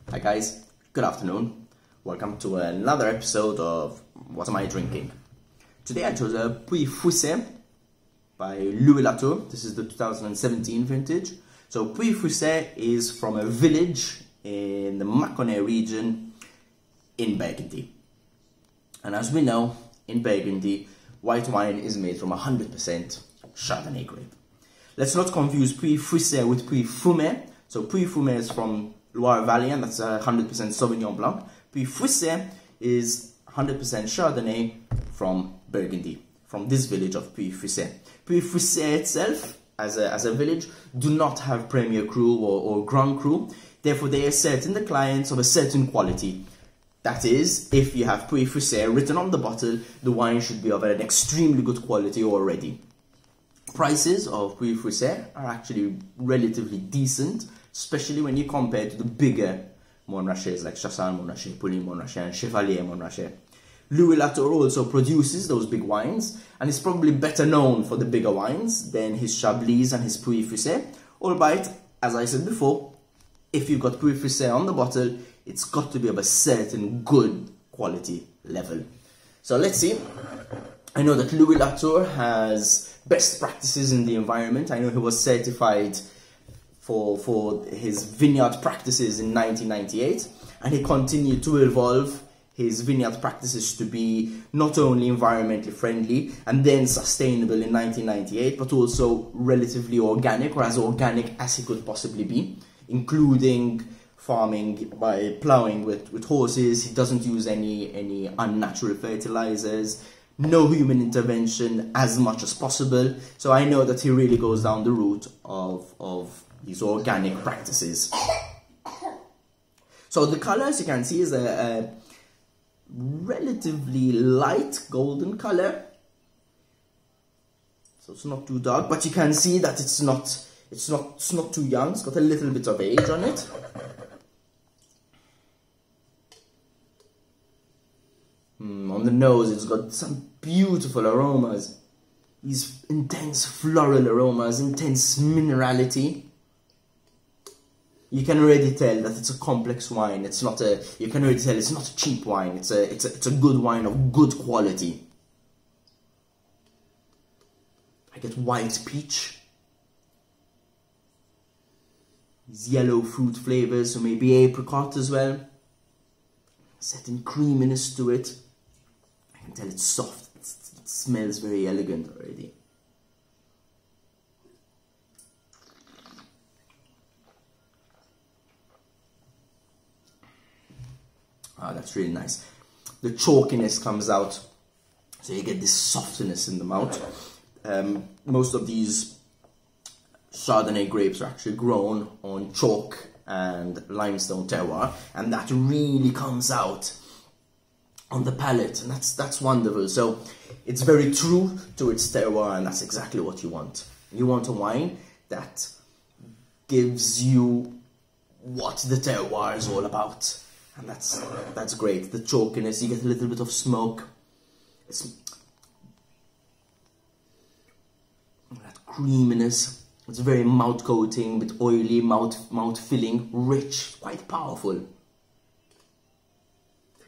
Hi guys, good afternoon. Welcome to another episode of What Am I Drinking? Today I chose a Pouilly Fuissé by Louis Latour. This is the 2017 vintage. So Pouilly Fuissé is from a village in the Mâconnais region in Burgundy. And as we know, in Burgundy, white wine is made from 100% Chardonnay grape. Let's not confuse Pouilly Fuissé with Pouilly Fumé. So Pouilly Fumé is from Loire Valley, and that's 100% Sauvignon Blanc. Pouilly Fuissé is 100% Chardonnay from Burgundy, from this village of Pouilly Fuissé. Pouilly Fuissé itself, as a village, do not have Premier Cru or Grand Cru. Therefore, they are certain the clients of a certain quality. That is, if you have Pouilly Fuissé written on the bottle, the wine should be of an extremely good quality already. Prices of Pouilly Fuissé are actually relatively decent, especially when you compare to the bigger Montrachets like Chassagne Montrachet, Pouilly Montrachet, and Chevalier Montrachet. Louis Latour also produces those big wines, and is probably better known for the bigger wines than his Chablis and his Pouilly Fuissé. Albeit, as I said before, if you've got Pouilly Fuissé on the bottle, it's got to be of a certain good quality level. So let's see. I know that Louis Latour has best practices in the environment. I know he was certified for his vineyard practices in 1998, and he continued to evolve his vineyard practices to be not only environmentally friendly and then sustainable in 1998, but also relatively organic, or as organic as he could possibly be, including farming by ploughing with horses. He doesn't use any unnatural fertilizers, no human intervention as much as possible. So I know that he really goes down the route of these organic practices. So the color, as you can see, is a relatively light golden color. So it's not too dark, but you can see that it's not too young. It's got a little bit of age on it. On the nose, it's got some beautiful aromas. These intense floral aromas, intense minerality. You can already tell that it's a complex wine. You can already tell it's not a cheap wine. It's a good wine of good quality. I get white peach. These yellow fruit flavors, so maybe apricot as well. Certain creaminess to it. I can tell it's soft. It smells very elegant already. Ah, that's really nice. The chalkiness comes out, so you get this softness in the mouth. Most of these Chardonnay grapes are actually grown on chalk and limestone terroir, and that really comes out on the palate, and that's wonderful. So it's very true to its terroir, and that's exactly what you want. You want a wine that gives you what the terroir is all about. And that's great. The chalkiness, you get a little bit of smoke. That creaminess. It's very mouth coating, bit oily, mouth filling, rich, quite powerful.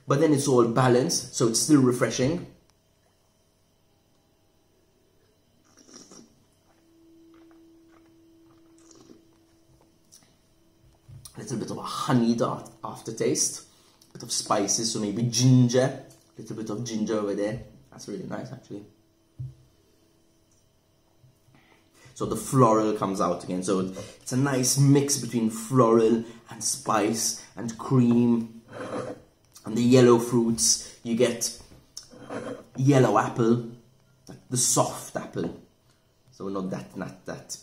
But then it's all balanced, so it's still refreshing. A little bit of a honeyed aftertaste, a bit of spices, so maybe ginger, a little bit of ginger over there. That's really nice, actually. So the floral comes out again, so it's a nice mix between floral and spice and cream. And the yellow fruits, you get yellow apple, like the soft apple, so not that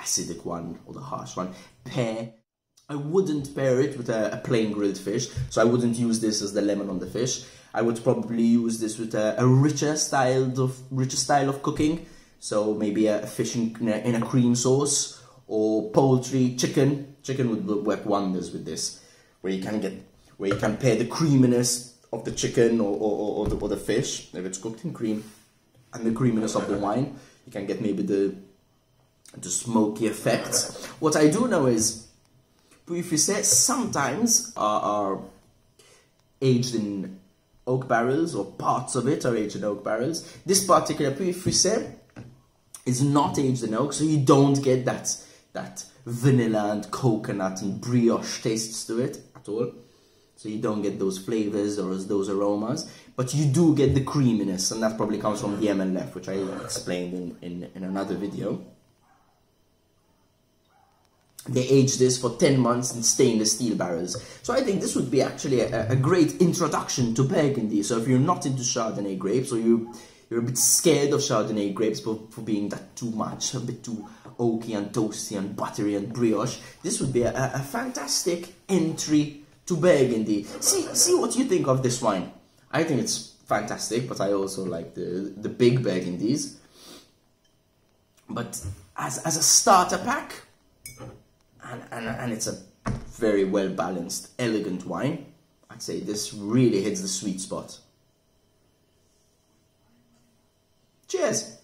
acidic one or the harsh one. Pear. I wouldn't pair it with a plain grilled fish, so I wouldn't use this as the lemon on the fish. I would probably use this with a richer style of cooking, so maybe a fish in a cream sauce, or poultry, chicken. Chicken would work wonders with this, where you can pair the creaminess of the chicken or the fish, if it's cooked in cream, and the creaminess of the wine. You can get maybe the smoky effects. What I do know is Pouilly Fuissé sometimes are aged in oak barrels, or parts of it are aged in oak barrels. This particular Pouilly Fuissé is not aged in oak, so you don't get that vanilla and coconut and brioche tastes to it at all. So you don't get those flavors or those aromas, but you do get the creaminess, and that probably comes from the MLF, which I explained in another video. They age this for 10 months in stainless steel barrels. So I think this would be actually a great introduction to Burgundy. So if you're not into Chardonnay grapes, or you're a bit scared of Chardonnay grapes for being that too much, a bit too oaky and toasty and buttery and brioche, this would be a fantastic entry to Burgundy. See what you think of this wine. I think it's fantastic, but I also like the big Burgundies. But as a starter pack, and it's a very well balanced, elegant wine, I'd say this really hits the sweet spot. Cheers!